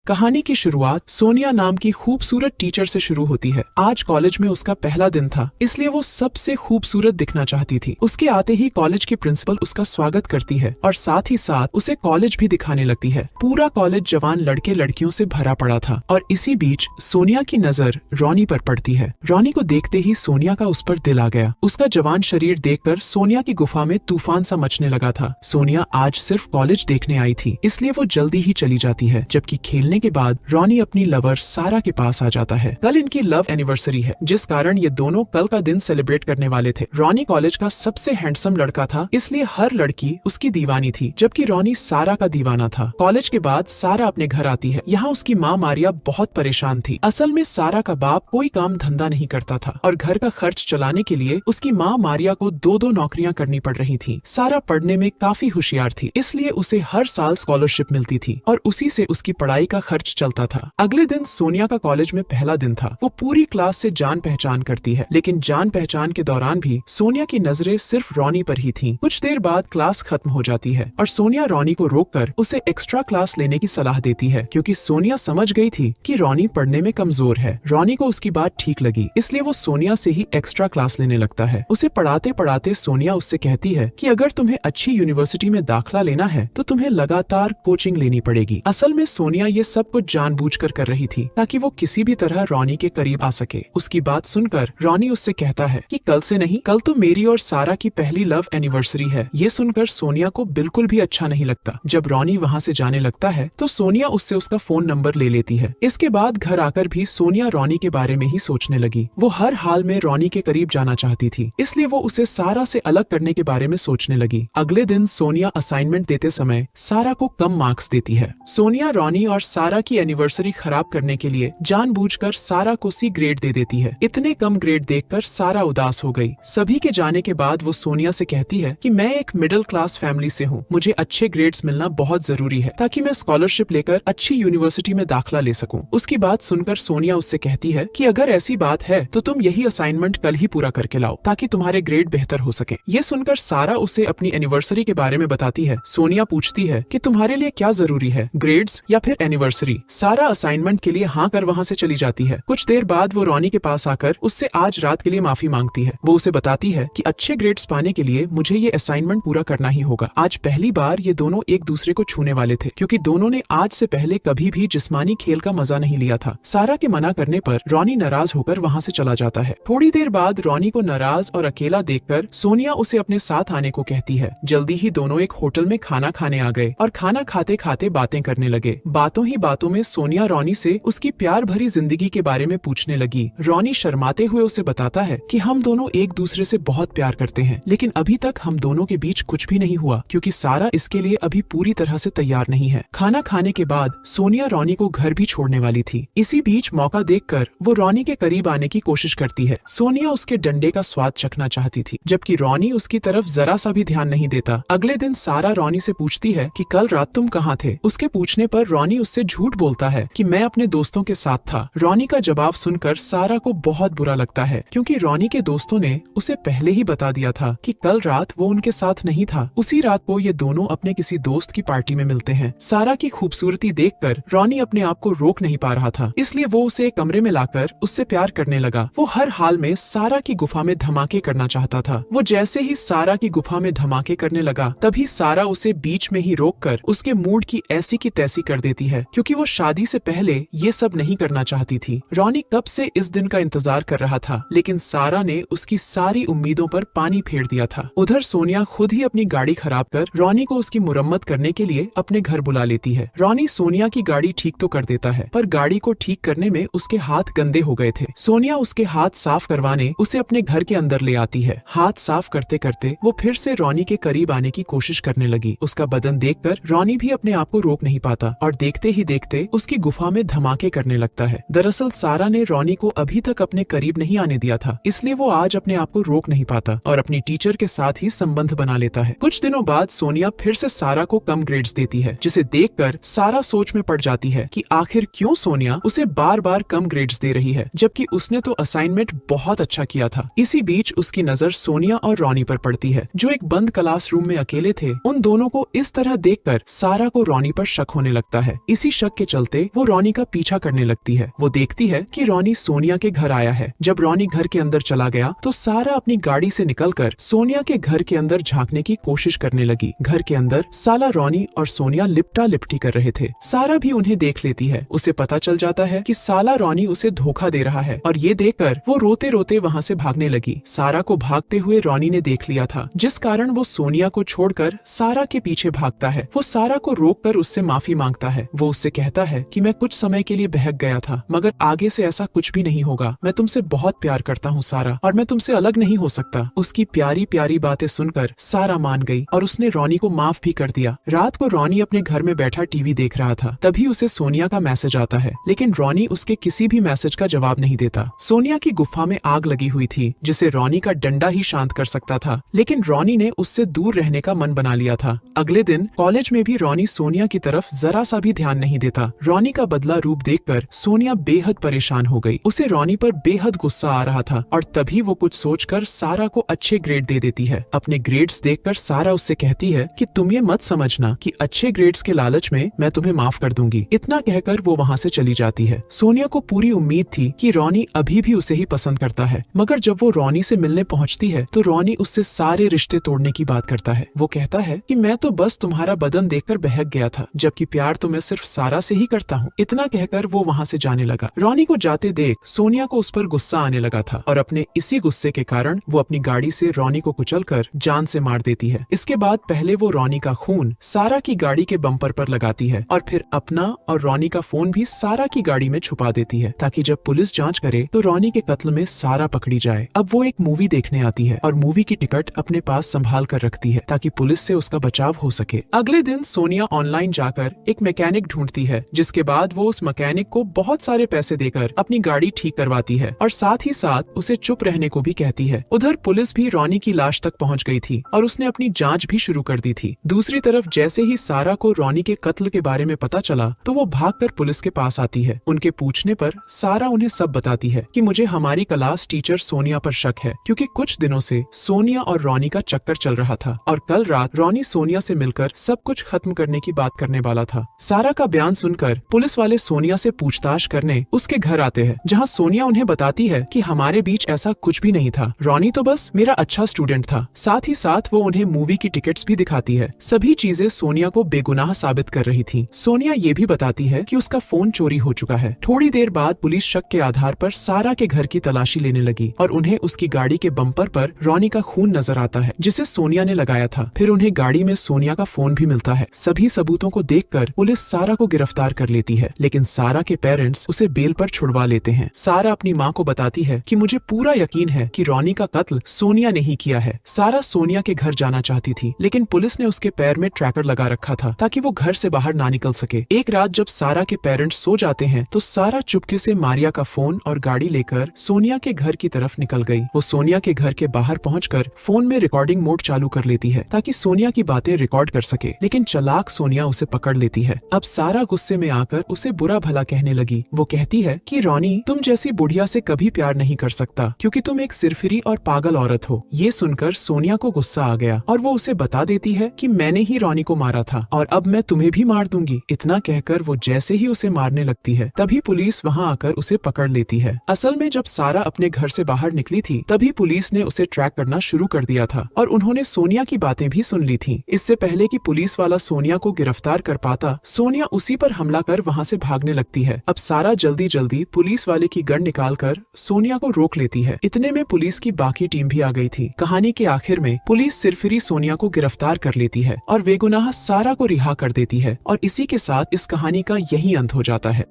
कहानी की शुरुआत सोनिया नाम की खूबसूरत टीचर से शुरू होती है। आज कॉलेज में उसका पहला दिन था, इसलिए वो सबसे खूबसूरत दिखना चाहती थी। उसके आते ही कॉलेज की प्रिंसिपल उसका स्वागत करती है और साथ ही साथ उसे कॉलेज भी दिखाने लगती है। पूरा कॉलेज जवान लड़के लड़कियों से भरा पड़ा था और इसी बीच सोनिया की नजर रॉनी पर पड़ती है। रॉनी को देखते ही सोनिया का उस पर दिल आ गया। उसका जवान शरीर देखकर सोनिया की गुफा में तूफान सा मचने लगा था। सोनिया आज सिर्फ कॉलेज देखने आई थी, इसलिए वो जल्दी ही चली जाती है। जबकि खेलने के बाद रॉनी अपनी लवर सारा के पास आ जाता है। कल इनकी लव एनिवर्सरी है, जिस कारण ये दोनों कल का दिन सेलिब्रेट करने वाले थे। रॉनी कॉलेज का सबसे हैंडसम लड़का था, इसलिए हर लड़की उसकी दीवानी थी, जबकि रॉनी सारा का दीवाना था। कॉलेज के बाद सारा अपने घर आती है। यहाँ उसकी माँ मारिया बहुत परेशान थी। असल में सारा का बाप कोई काम धंधा नहीं करता था और घर का खर्च चलाने के लिए उसकी माँ मारिया को दो नौकरियां करनी पड़ रही थी। सारा पढ़ने में काफी होशियार थी, इसलिए उसे हर साल स्कॉलरशिप मिलती थी और उसी से उसकी पढ़ाई का खर्च चलता था। अगले दिन सोनिया का कॉलेज में पहला दिन था। वो पूरी क्लास से जान पहचान करती है, लेकिन जान पहचान के दौरान भी सोनिया की नजरें सिर्फ रॉनी पर ही थीं। कुछ देर बाद क्लास खत्म हो जाती है और सोनिया रॉनी को रोककर उसे एक्स्ट्रा क्लास लेने की सलाह देती है, क्योंकि सोनिया समझ गई थी कि रॉनी पढ़ने में कमजोर है। रॉनी को उसकी बात ठीक लगी, इसलिए वो सोनिया से ही एक्स्ट्रा क्लास लेने लगता है। उसे पढ़ाते पढ़ाते सोनिया उससे कहती है कि अगर तुम्हें अच्छी यूनिवर्सिटी में दाखिला लेना है तो तुम्हें लगातार कोचिंग लेनी पड़ेगी। असल में सोनिया ये सब कुछ जानबूझकर कर रही थी ताकि वो किसी भी तरह रॉनी के करीब आ सके। उसकी बात सुनकर रॉनी उससे कहता है कि कल से नहीं, कल तो मेरी और सारा की पहली लव एनिवर्सरी है। ये सुनकर सोनिया को बिल्कुल भी अच्छा नहीं लगता। जब रॉनी वहाँ से जाने लगता है तो सोनिया उससे उसका फोन नंबर ले लेती है। इसके बाद घर आकर भी सोनिया रॉनी के बारे में ही सोचने लगी। वो हर हाल में रॉनी के करीब जाना चाहती थी, इसलिए वो उसे सारा से अलग करने के बारे में सोचने लगी। अगले दिन सोनिया असाइनमेंट देते समय सारा को कम मार्क्स देती है। सोनिया रॉनी और सारा की एनिवर्सरी खराब करने के लिए जानबूझकर सारा को सी ग्रेड दे देती है। इतने कम ग्रेड देखकर सारा उदास हो गई। सभी के जाने के बाद वो सोनिया से कहती है कि मैं एक मिडिल क्लास फैमिली से हूँ, मुझे अच्छे ग्रेड्स मिलना बहुत जरूरी है ताकि मैं स्कॉलरशिप लेकर अच्छी यूनिवर्सिटी में दाखिला ले सकूं। उसकी बात सुनकर सोनिया उससे कहती है कि अगर ऐसी बात है तो तुम यही असाइनमेंट कल ही पूरा करके लाओ ताकि तुम्हारे ग्रेड बेहतर हो सके। ये सुनकर सारा उसे अपनी एनिवर्सरी के बारे में बताती है। सोनिया पूछती है कि तुम्हारे लिए क्या जरूरी है, ग्रेड्स या फिर एनिवर्सरी। सारा असाइनमेंट के लिए हाँ कर वहाँ से चली जाती है। कुछ देर बाद वो रॉनी के पास आकर उससे आज रात के लिए माफी मांगती है। वो उसे बताती है कि अच्छे ग्रेड्स पाने के लिए मुझे ये असाइनमेंट पूरा करना ही होगा। आज पहली बार ये दोनों एक दूसरे को छूने वाले थे, क्योंकि दोनों ने आज से पहले कभी भी जिस्मानी खेल का मजा नहीं लिया था। सारा के मना करने पर रॉनी नाराज होकर वहाँ से चला जाता है। थोड़ी देर बाद रॉनी को नाराज और अकेला देखकर सोनिया उसे अपने साथ आने को कहती है। जल्दी ही दोनों एक होटल में खाना खाने आ गए और खाना खाते खाते बातें करने लगे। बातों ही बातों में सोनिया रॉनी से उसकी प्यार भरी जिंदगी के बारे में पूछने लगी। रॉनी शर्माते हुए उसे बताता है कि हम दोनों एक दूसरे से बहुत प्यार करते हैं, लेकिन अभी तक हम दोनों के बीच कुछ भी नहीं हुआ, क्योंकि सारा इसके लिए अभी पूरी तरह से तैयार नहीं है। खाना खाने के बाद सोनिया रॉनी को घर भी छोड़ने वाली थी। इसी बीच मौका देखकर वो रॉनी के करीब आने की कोशिश करती है। सोनिया उसके डंडे का स्वाद चखना चाहती थी, जबकि रॉनी उसकी तरफ जरा सा भी ध्यान नहीं देता। अगले दिन सारा रॉनी से पूछती है कि कल रात तुम कहाँ थे। उसके पूछने पर रॉनी उससे झूठ बोलता है कि मैं अपने दोस्तों के साथ था। रॉनी का जवाब सुनकर सारा को बहुत बुरा लगता है, क्योंकि रॉनी के दोस्तों ने उसे पहले ही बता दिया था कि कल रात वो उनके साथ नहीं था। उसी रात को ये दोनों अपने किसी दोस्त की पार्टी में मिलते हैं। सारा की खूबसूरती देखकर रॉनी अपने आप को रोक नहीं पा रहा था, इसलिए वो उसे एक कमरे में लाकर उससे प्यार करने लगा। वो हर हाल में सारा की गुफा में धमाके करना चाहता था। वो जैसे ही सारा की गुफा में धमाके करने लगा, तभी सारा उसे बीच में ही रोककर उसके मूड की ऐसी की तैसी कर देती है, क्योंकि वो शादी से पहले ये सब नहीं करना चाहती थी। रॉनी कब से इस दिन का इंतजार कर रहा था, लेकिन सारा ने उसकी सारी उम्मीदों पर पानी फेर दिया था। उधर सोनिया खुद ही अपनी गाड़ी खराब कर रॉनी को उसकी मुरम्मत करने के लिए अपने घर बुला लेती है। रॉनी सोनिया की गाड़ी ठीक तो कर देता है, पर गाड़ी को ठीक करने में उसके हाथ गंदे हो गए थे। सोनिया उसके हाथ साफ करवाने उसे अपने घर के अंदर ले आती है। हाथ साफ करते करते वो फिर से रॉनी के करीब आने की कोशिश करने लगी। उसका बदन देखकर रॉनी भी अपने आप को रोक नहीं पाता और देखते ही देखते उसकी गुफा में धमाके करने लगता है। दरअसल सारा ने रॉनी को अभी तक अपने करीब नहीं आने दिया था, इसलिए वो आज अपने आप को रोक नहीं पाता और अपनी टीचर के साथ ही संबंध बना लेता है। कुछ दिनों बाद सोनिया फिर से सारा को कम ग्रेड्स देती है, जिसे देखकर सारा सोच में पड़ जाती है कि आखिर क्यों सोनिया उसे बार बार कम ग्रेड्स दे रही है, जबकि उसने तो असाइनमेंट बहुत अच्छा किया था। इसी बीच उसकी नजर सोनिया और रॉनी पर पड़ती है, जो एक बंद क्लासरूम में अकेले थे। उन दोनों को इस तरह देखकर सारा को रॉनी पर शक होने लगता है। इसी शक के चलते वो रोनी का पीछा करने लगती है। वो देखती है कि रोनी सोनिया के घर आया है। जब रोनी घर के अंदर चला गया तो सारा अपनी गाड़ी से निकलकर सोनिया के घर के अंदर झांकने की कोशिश करने लगी। घर के अंदर साला रोनी और सोनिया लिपटा लिपटी कर रहे थे। सारा भी उन्हें देख लेती है। उसे पता चल जाता है कि साला रोनी उसे धोखा दे रहा है और ये देखकर वो रोते रोते वहाँ से भागने लगी। सारा को भागते हुए रोनी ने देख लिया था, जिस कारण वो सोनिया को छोड़कर सारा के पीछे भागता है। वो सारा को रोककर उससे माफी मांगता है। वो उससे कहता है कि मैं कुछ समय के लिए बहक गया था, मगर आगे से ऐसा कुछ भी नहीं होगा। मैं तुमसे बहुत प्यार करता हूँ सारा, और मैं तुमसे अलग नहीं हो सकता। उसकी प्यारी प्यारी बातें सुनकर सारा मान गई और उसने रोनी को माफ भी कर दिया। रात को रोनी अपने घर में बैठा टीवी देख रहा था। तभी उसे सोनिया का मैसेज आता है, लेकिन रोनी उसके किसी भी मैसेज का जवाब नहीं देता। सोनिया की गुफा में आग लगी हुई थी, जिसे रोनी का डंडा ही शांत कर सकता था, लेकिन रोनी ने उससे दूर रहने का मन बना लिया था। अगले दिन कॉलेज में भी रोनी सोनिया की तरफ जरा सा भी ध्यान नहीं देता। रोनी का बदला रूप देखकर सोनिया बेहद परेशान हो गई। उसे रोनी पर बेहद गुस्सा आ रहा था और तभी वो कुछ सोचकर सारा को अच्छे ग्रेड दे देती है। अपने ग्रेड्स देखकर सारा उससे कहती है कि तुम ये मत समझना कि अच्छे ग्रेड्स के लालच में मैं तुम्हें माफ कर दूंगी। इतना कहकर वो वहाँ से चली जाती है। सोनिया को पूरी उम्मीद थी कि रोनी अभी भी उसे ही पसंद करता है, मगर जब वो रोनी से मिलने पहुँचती है तो रोनी उससे सारे रिश्ते तोड़ने की बात करता है। वो कहता है कि मैं तो बस तुम्हारा बदन देखकर बहक गया था, जबकि प्यार तो मैं सिर्फ सारा से ही करता हूँ। इतना कहकर वो वहाँ से जाने लगा। रोनी को जाते देख सोनिया को उस पर गुस्सा आने लगा था और अपने इसी गुस्से के कारण वो अपनी गाड़ी से रोनी को कुचलकर जान से मार देती है। इसके बाद पहले वो रोनी का खून सारा की गाड़ी के बम्पर पर लगाती है और फिर अपना और रोनी का फोन भी सारा की गाड़ी में छुपा देती है, ताकि जब पुलिस जांच करे तो रोनी के कत्ल में सारा पकड़ी जाए। अब वो एक मूवी देखने आती है और मूवी की टिकट अपने पास संभाल कर रखती है ताकि पुलिस से उसका बचाव हो सके। अगले दिन सोनिया ऑनलाइन जाकर एक मैकेनिक ढूंढती है, जिसके बाद वो उस मैकेनिक को बहुत सारे पैसे देकर अपनी गाड़ी ठीक करवाती है और साथ ही साथ उसे चुप रहने को भी कहती है। उधर पुलिस भी रोनी की लाश तक पहुंच गई थी और उसने अपनी जांच भी शुरू कर दी थी। दूसरी तरफ जैसे ही सारा को रोनी के कत्ल के बारे में पता चला तो वो भागकर पुलिस के पास आती है। उनके पूछने पर सारा उन्हें सब बताती है कि मुझे हमारी क्लास टीचर सोनिया पर शक है, क्योंकि कुछ दिनों से सोनिया और रोनी का चक्कर चल रहा था और कल रात रोनी सोनिया से मिलकर सब कुछ खत्म करने की बात करने वाला था। सारा का बयान सुनकर पुलिस वाले सोनिया से पूछताछ करने उसके घर आते हैं, जहां सोनिया उन्हें बताती है कि हमारे बीच ऐसा कुछ भी नहीं था। रोनी तो बस मेरा अच्छा स्टूडेंट था। साथ ही साथ वो उन्हें मूवी की टिकट्स भी दिखाती है। सभी चीजें सोनिया को बेगुनाह साबित कर रही थी। सोनिया ये भी बताती है कि उसका फोन चोरी हो चुका है। थोड़ी देर बाद पुलिस शक के आधार पर सारा के घर की तलाशी लेने लगी और उन्हें उसकी गाड़ी के बम्पर पर रोनी का खून नजर आता है, जिसे सोनिया ने लगाया था। फिर उन्हें गाड़ी में सोनिया का फोन भी मिलता है। सभी सबूतों को देखकर पुलिस सारा को गिरफ्तार कर लेती है, लेकिन सारा के पेरेंट्स उसे बेल पर छुड़वा लेते हैं। सारा अपनी माँ को बताती है कि मुझे पूरा यकीन है कि रोनी का कत्ल सोनिया ने ही किया है। सारा सोनिया के घर जाना चाहती थी, लेकिन पुलिस ने उसके पैर में ट्रैकर लगा रखा था ताकि वो घर से बाहर ना निकल सके। एक रात जब सारा के पेरेंट्स सो जाते हैं तो सारा चुपके से मारिया का फोन और गाड़ी लेकर सोनिया के घर की तरफ निकल गई। वो सोनिया के घर के बाहर पहुंचकर फोन में रिकॉर्डिंग मोड चालू कर लेती है ताकि सोनिया की बातें रिकॉर्ड कर सके, लेकिन चालाक सोनिया उसे पकड़ लेती है। अब सारा गुस्से में आकर उसे बुरा भला कहने लगी। वो कहती है कि रोनी, तुम जैसी बुढ़िया से कभी प्यार नहीं कर सकता, क्योंकि तुम एक सिरफिरी और पागल औरत हो। ये सुनकर सोनिया को गुस्सा आ गया और वो उसे बता देती है कि मैंने ही रोनी को मारा था और अब मैं तुम्हें भी मार दूंगी। इतना कहकर वो जैसे ही उसे मारने लगती है तभी पुलिस वहाँ आकर उसे पकड़ लेती है। असल में जब सारा अपने घर से बाहर निकली थी तभी पुलिस ने उसे ट्रैक करना शुरू कर दिया था और उन्होंने सोनिया की बातें भी सुन ली थी। इससे पहले कि पुलिस वाला सोनिया को गिरफ्तार कर पाता, सोनिया उसी पर हमला कर वहाँ से भागने लगती है। अब सारा जल्दी जल्दी पुलिस वाले की गन निकालकर सोनिया को रोक लेती है। इतने में पुलिस की बाकी टीम भी आ गई थी। कहानी के आखिर में पुलिस सिरफिरी सोनिया को गिरफ्तार कर लेती है और बेगुनाह सारा को रिहा कर देती है और इसी के साथ इस कहानी का यही अंत हो जाता है।